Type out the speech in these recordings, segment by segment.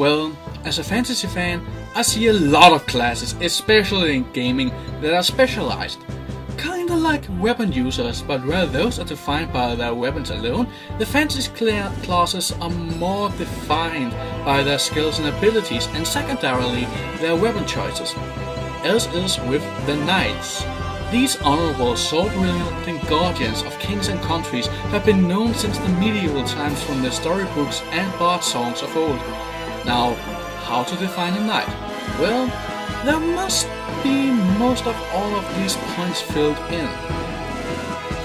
Well, as a fantasy fan, I see a lot of classes, especially in gaming, that are specialized. Kinda like weapon users, but where those are defined by their weapons alone, the fantasy classes are more defined by their skills and abilities, and secondarily, their weapon choices. As is with the knights. These honorable sword-wielding guardians of kings and countries have been known since the medieval times from the storybooks and bard songs of old. Now, how to define a knight? Well, there must be most of all of these points filled in.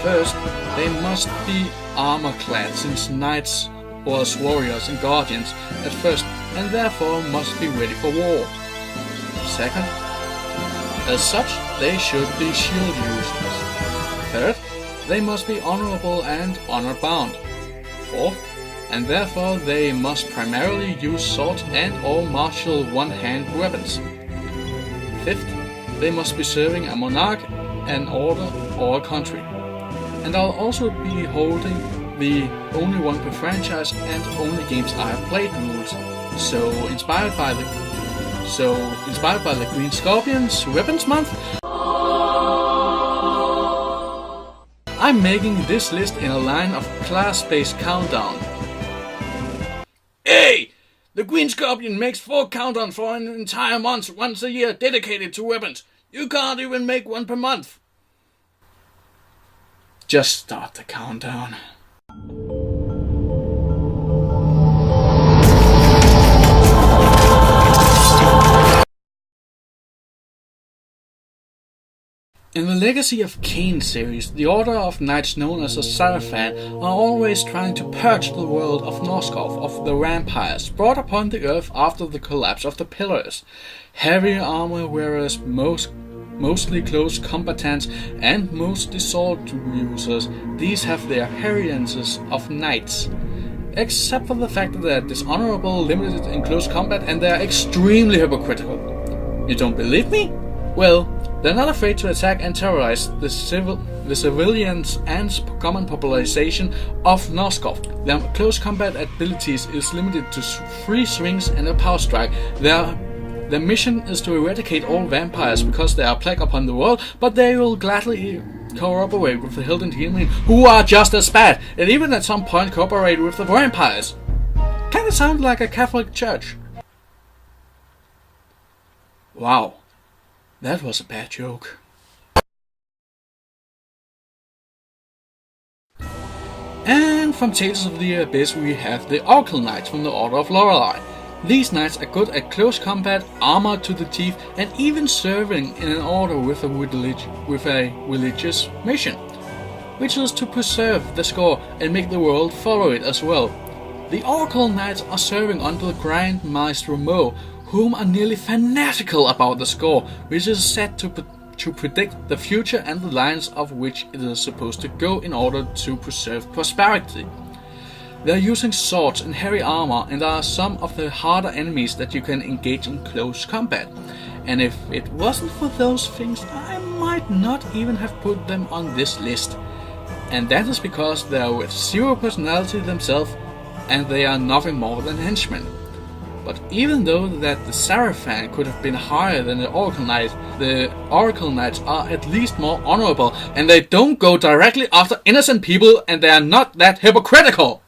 First, they must be armor-clad, since knights was warriors and guardians at first, and therefore must be ready for war. Second, as such, they should be shield users. Third, they must be honorable and honor-bound. Fourth, and therefore they must primarily use swords and or martial one-hand weapons. Fifth, they must be serving a monarch, an order, or a country. And I'll also be holding the only one per franchise and only games I have played rules. So inspired by the Green Scorpion's Weapons Month, I'm making this list in a line of class-based countdown. Hey! The Green Scorpion makes 4 countdowns for an entire month once a year dedicated to weapons. You can't even make one per month. Just start the countdown. In the Legacy of Kain series, the Order of Knights known as the Sarafan are always trying to purge the world of Norskov of the vampires brought upon the earth after the collapse of the Pillars. Heavy armor wearers, mostly close combatants, and mostly sword users, these have the appearances of knights. Except for the fact that they are dishonorable, limited in close combat, and they are extremely hypocritical. You don't believe me? Well, they're not afraid to attack and terrorize the civilians and common population of Norskov. Their close combat abilities is limited to 3 swings and a power strike. Their mission is to eradicate all vampires because they are a plague upon the world, but they will gladly cooperate with the Hilden Demon, who are just as bad, and even at some point cooperate with the vampires. Kinda sound like a Catholic church. Wow. That was a bad joke. And from Tales of the Abyss we have the Oracle Knights from the Order of Lorelei. These knights are good at close combat, armored to the teeth, and even serving in an order with a religious mission, which is to preserve the score and make the world follow it as well. The Oracle Knights are serving under the Grand Maestro Mo, whom are nearly fanatical about the score, which is set to predict the future and the lines of which it is supposed to go in order to preserve prosperity. They are using swords and heavy armor and are some of the harder enemies that you can engage in close combat. And if it wasn't for those things, I might not even have put them on this list. And that is because they are with 0 personality themselves and they are nothing more than henchmen. But even though that the Sarafan could have been higher than the Oracle Knights are at least more honorable, and they don't go directly after innocent people, and they are not that hypocritical.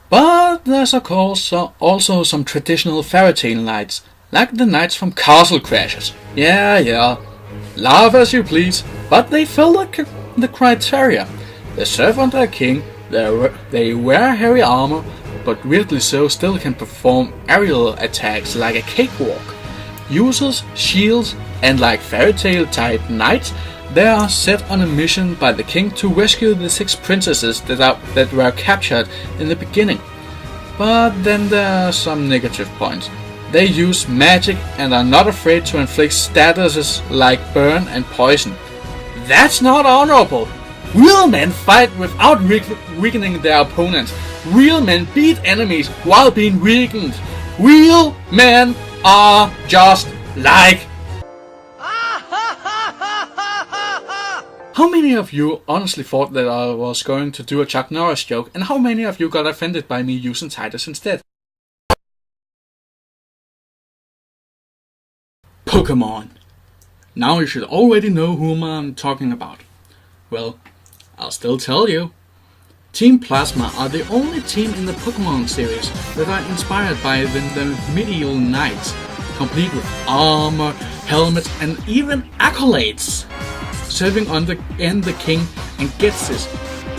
But there's of course also some traditional fairy tale knights, like the knights from Castle Crashers. Yeah, laugh as you please, but they fill the criteria. They serve under a king. They wear heavy armor, but weirdly so still can perform aerial attacks like a cakewalk. Users shields, and like fairy tale type knights, they are set on a mission by the king to rescue the 6 princesses that were captured in the beginning. But then there are some negative points. They use magic and are not afraid to inflict statuses like burn and poison. That's not honorable! Real men fight without weakening their opponents. Real men beat enemies while being weakened. Real men are just like... How many of you honestly thought that I was going to do a Chuck Norris joke, and how many of you got offended by me using Titus instead? Pokemon. Now you should already know whom I'm talking about. Well, I'll still tell you. Team Plasma are the only team in the Pokemon series that are inspired by the medieval knights, complete with armor, helmets and even accolades. Serving under the king, and gets this,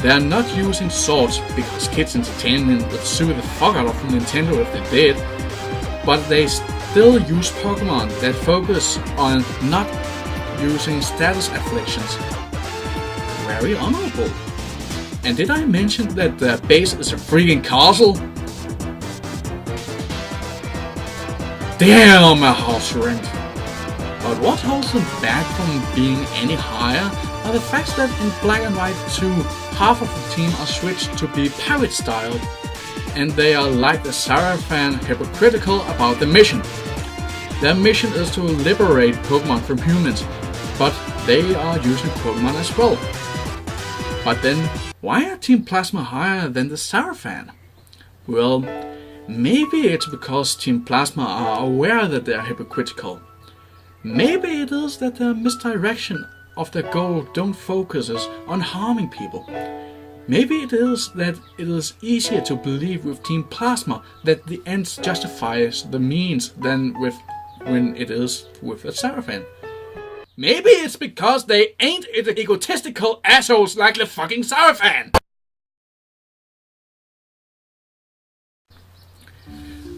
they are not using swords because Kids Entertainment would sue the fuck out of Nintendo if they did, but they still use Pokemon that focus on not using status afflictions. Very honorable. And did I mention that their base is a freaking castle? Damn, my house rent. But what holds them back from being any higher are the facts that in Black and White 2, half of the team are switched to be pirate style, and they are like the Sarafan hypocritical about the mission. Their mission is to liberate Pokemon from humans, but they are using Pokemon as well. But then, why are Team Plasma higher than the Sarafan? Well, maybe it's because Team Plasma are aware that they are hypocritical. Maybe it is that the misdirection of their goal don't focuses on harming people. Maybe it is that it is easier to believe with Team Plasma that the ends justifies the means than when it is with the Sarafan. Maybe it's because they ain't egotistical assholes like the fucking Sarafan.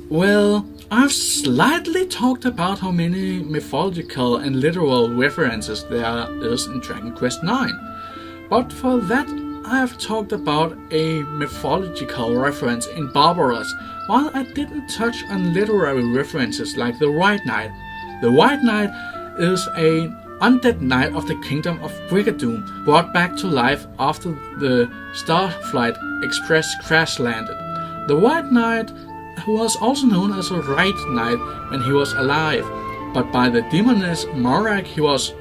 Well, I've slightly talked about how many mythological and literal references there is in Dragon Quest IX, but for that I have talked about a mythological reference in Barbaros, while I didn't touch on literary references like the White Knight. The White Knight is an undead knight of the kingdom of Brigadoon, brought back to life after the Starflight Express crash landed. The White Knight was also known as a Right Knight when he was alive, but by the demoness Morak he was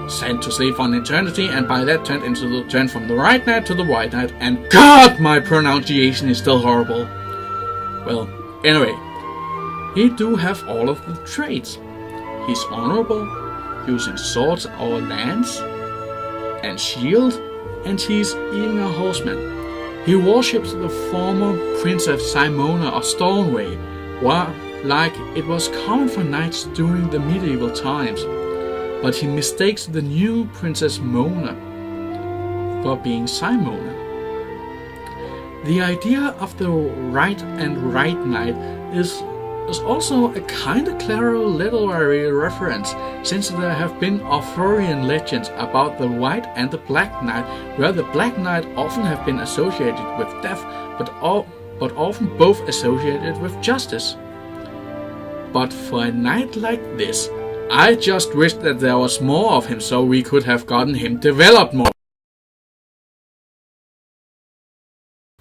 sent to sleep on eternity, and by that turned from the Right Knight to the White Knight, and God, my pronunciation is still horrible. Well, anyway, he do have all of the traits. He's honorable, using swords or lance and shield, and he's even a horseman. He worships the former Princess Simona of Stormway, like it was common for knights during the medieval times, but he mistakes the new Princess Mona for being Simona. The idea of the right and right knight is also a kind of clever literary reference, since there have been Arthurian legends about the White and the Black Knight, where the Black Knight often have been associated with death, but often both associated with justice. But for a knight like this, I just wish that there was more of him so we could have gotten him developed more.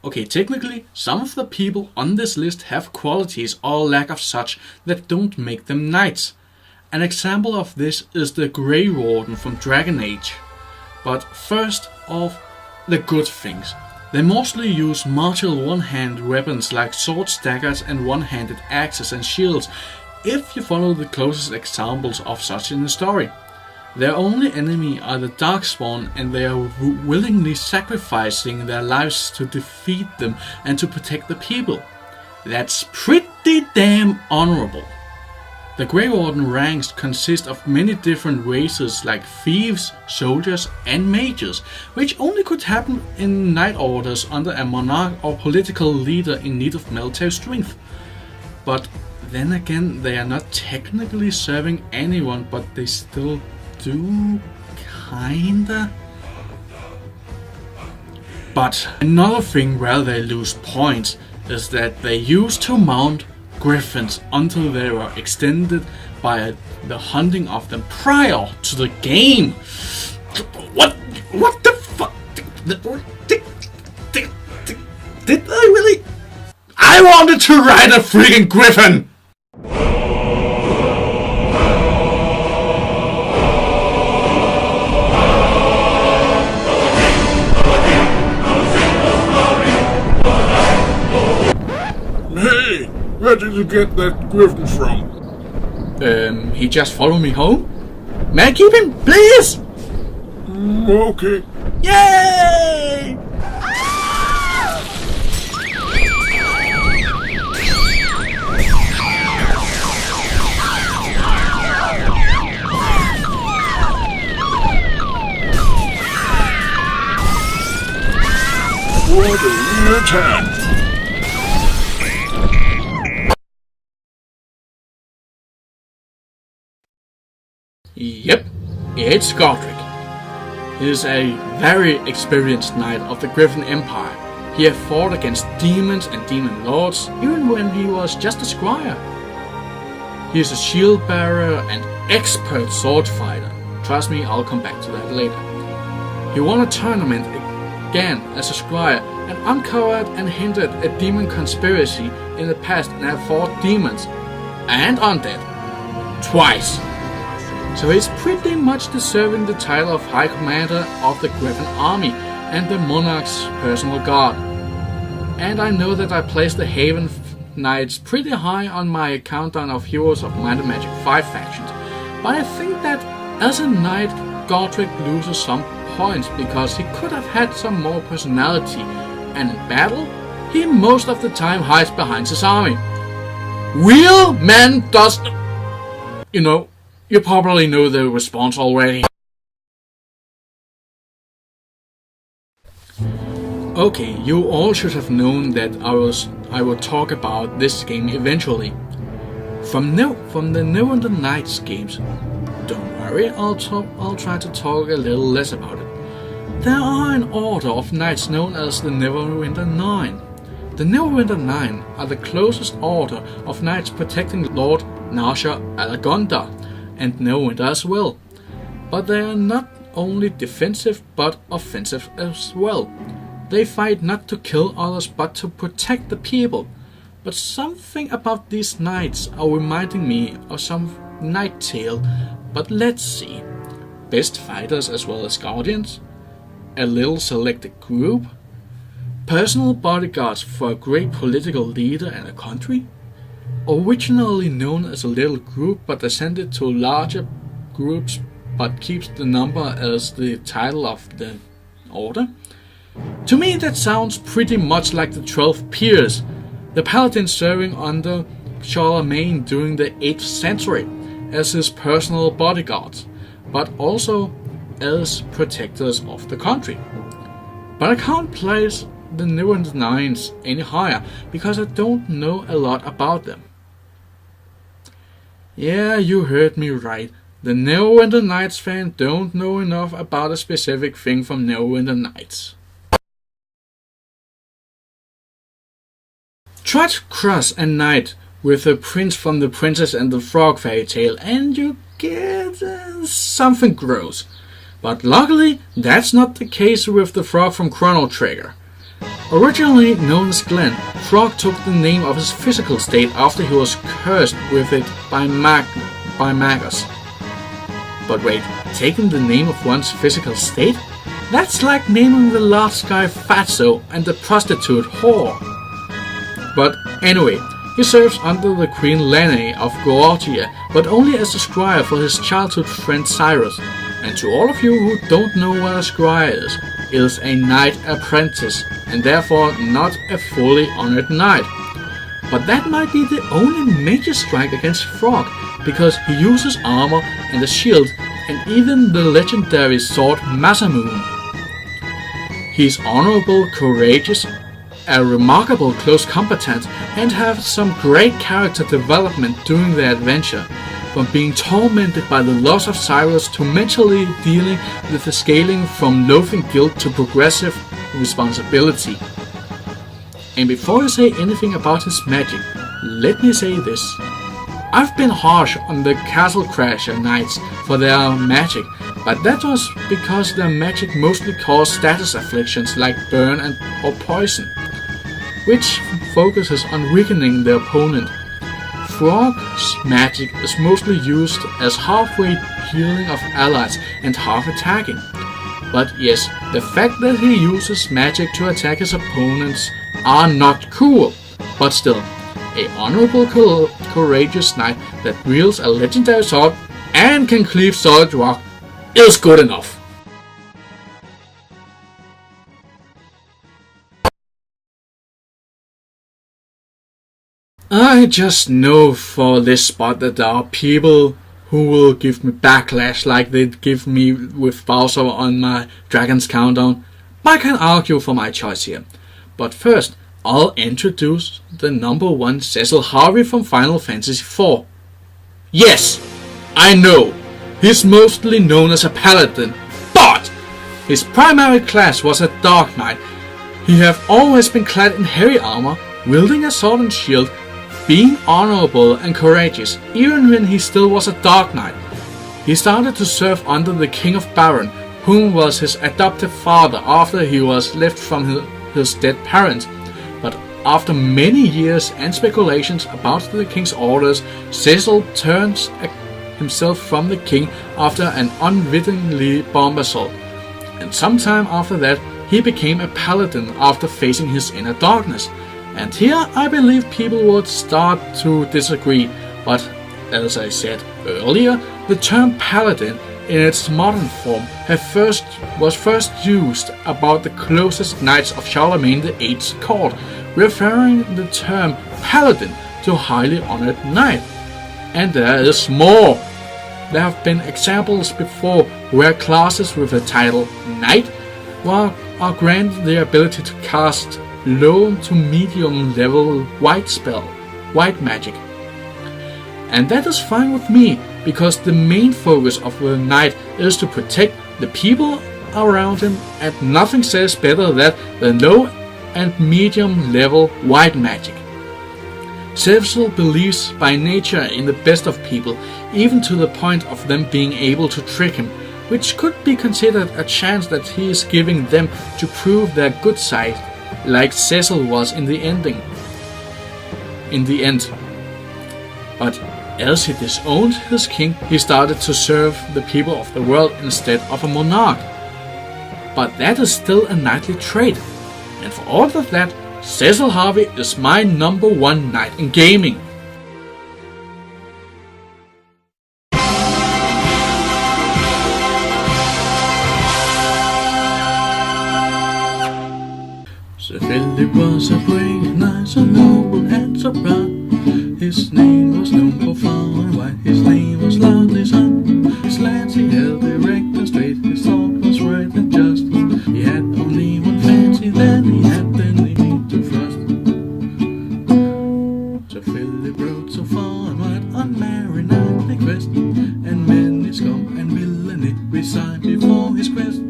Okay, technically, some of the people on this list have qualities or lack of such that don't make them knights. An example of this is the Grey Warden from Dragon Age. But first off, the good things. They mostly use martial one-hand weapons like swords, daggers and one-handed axes and shields, if you follow the closest examples of such in the story. Their only enemy are the Darkspawn, and they are willingly sacrificing their lives to defeat them and to protect the people. That's pretty damn honorable. The Grey Warden ranks consist of many different races like thieves, soldiers and mages, which only could happen in knight orders under a monarch or political leader in need of military strength. But then again, they are not technically serving anyone, but they still do, kinda. But another thing where they lose points is that they used to mount griffins until they were extended by the hunting of them prior to the game. What the fuck? Did I really? I wanted to ride a freaking griffin! Hey, where did you get that griffin from? He just followed me home. May I keep him, please? Okay. Yay! What a weird time. Yep, it's Godric. He is a very experienced knight of the Griffin Empire. He had fought against demons and demon lords even when he was just a squire. He is a shield bearer and expert sword fighter. Trust me, I'll come back to that later. He won a tournament again as a squire and uncovered and hindered a demon conspiracy in the past and have fought demons and undead twice. So he's pretty much deserving the title of High Commander of the Griffin Army and the Monarch's personal guard. And I know that I placed the Haven Knights pretty high on my countdown of Heroes of Might and Magic 5 factions, but I think that as a knight, Godric loses some points because he could have had some more personality, and in battle, he most of the time hides behind his army. Real man does... You probably know the response already. Okay, you all should have known that I will talk about this game eventually. From the Neverwinter Nights games, don't worry, I'll try to talk a little less about it. There are an order of knights known as the Neverwinter Nine. The Neverwinter Nine are the closest order of knights protecting Lord Nasha Alagonda and Neverwinter as well. But they are not only defensive but offensive as well. They fight not to kill others but to protect the people. But something about these knights are reminding me of some Night Tale. But let's see. Best fighters as well as guardians, a little selected group, personal bodyguards for a great political leader and a country, originally known as a little group but ascended to larger groups but keeps the number as the title of the order. To me that sounds pretty much like the 12 Peers, the paladins serving under Charlemagne during the 8th century as his personal bodyguards, but also as protectors of the country. But I can't place the Neverwinter Nines any higher because I don't know a lot about them. Yeah, you heard me right. The Neverwinter Nights fan don't know enough about a specific thing from Neverwinter Nights. Try to cross a knight with the prince from The Princess and the Frog fairy tale and you get something gross. But luckily, that's not the case with the frog from Chrono Trigger. Originally known as Glenn, Frog took the name of his physical state after he was cursed with it by Magus. But wait, taking the name of one's physical state? That's like naming the large guy Fatso and the prostitute Whore. But anyway, he serves under the Queen Lene of Georgia, but only as a squire for his childhood friend Cyrus. And to all of you who don't know what a squire is, it is a knight apprentice, and therefore not a fully honored knight. But that might be the only major strike against Frog, because he uses armor and a shield, and even the legendary sword Masamune. He's honorable, courageous, a remarkable close combatant, and have some great character development during the adventure, from being tormented by the loss of Cyrus to mentally dealing with the scaling from loathing guilt to progressive responsibility. And before I say anything about his magic, let me say this. I've been harsh on the Castle Crasher Knights for their magic, but that was because their magic mostly caused status afflictions like burn or poison, which focuses on weakening the opponent. Frog's magic is mostly used as halfway healing of allies and half attacking. But yes, the fact that he uses magic to attack his opponents are not cool. But still, a honorable, courageous knight that wields a legendary sword and can cleave solid rock is good enough. I just know for this spot that there are people who will give me backlash like they give me with Bowser on my Dragon's Countdown. I can argue for my choice here. But first, I'll introduce the number 1 Cecil Harvey from Final Fantasy IV. Yes, I know, he's mostly known as a paladin, but his primary class was a Dark Knight. He have always been clad in heavy armor, wielding a sword and shield, being honorable and courageous, even when he still was a Dark Knight. He started to serve under the King of Baron, whom was his adoptive father after he was left from his dead parents. But after many years and speculations about the king's orders, Cecil turns himself from the king after an unwittingly bomb assault. And sometime after that, he became a paladin after facing his inner darkness. And here I believe people would start to disagree, but as I said earlier, the term paladin in its modern form was first used about the closest knights of Charlemagne VIII's court, referring the term paladin to highly honored knight. And there is more. There have been examples before where classes with the title knight are granted the ability to cast low to medium level white magic. And that is fine with me, because the main focus of the knight is to protect the people around him, and nothing says better than low and medium level white magic. Cecil believes by nature in the best of people, even to the point of them being able to trick him, which could be considered a chance that he is giving them to prove their good side, like Cecil was in the end. But as he disowned his king, he started to serve the people of the world instead of a monarch. But that is still a knightly trait, and for all of that, Cecil Harvey is my number 1 knight in gaming. Sir Philip was a brave knight, so noble and so proud. His name was known for far and wide, his name was loudly sung. His lance he held erect and straight, his thought was right and just. He had only one fancy, then he had the need to thrust. Sir Philip rode so far and wide on merry knightly quest, and many scum and villainy reside before his quest.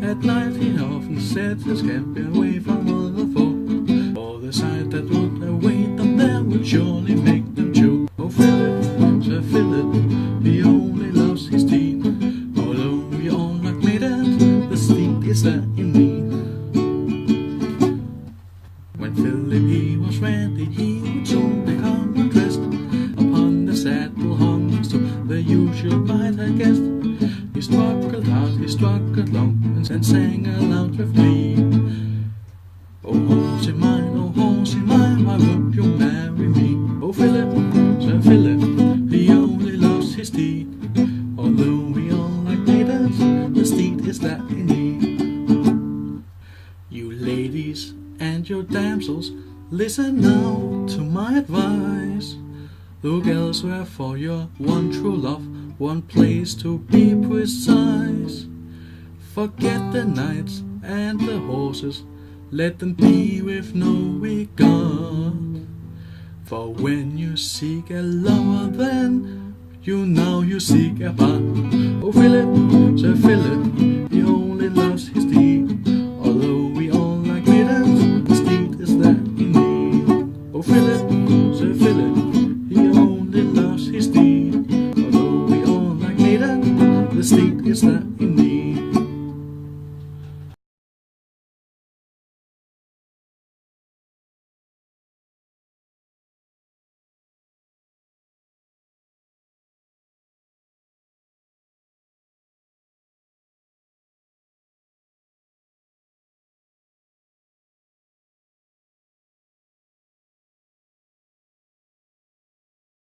At night he often set his camp away from all the foe, for the sight that would await them there would surely make them choke. Oh Philip, Sir Philip, he only loves his steed, although we all like maidens, the steed is there in need. When Philip he was ready, he would soon become undressed. Upon the saddle hung his took the usual bride I guessed. He struggled hard, he struggled long, and sang aloud with glee. Oh horsey mine, why would you marry me? Oh Philip, Sir Philip, he only loves his steed, although we all like maidens, the steed is that in need. You ladies and your damsels, listen now to my advice. Look elsewhere for your one true love, one place to be precise. Forget the knights and the horses, let them be with no regard. For when you seek a lover, then you seek a part. Oh Philip, Sir Philip, he only loves his deed,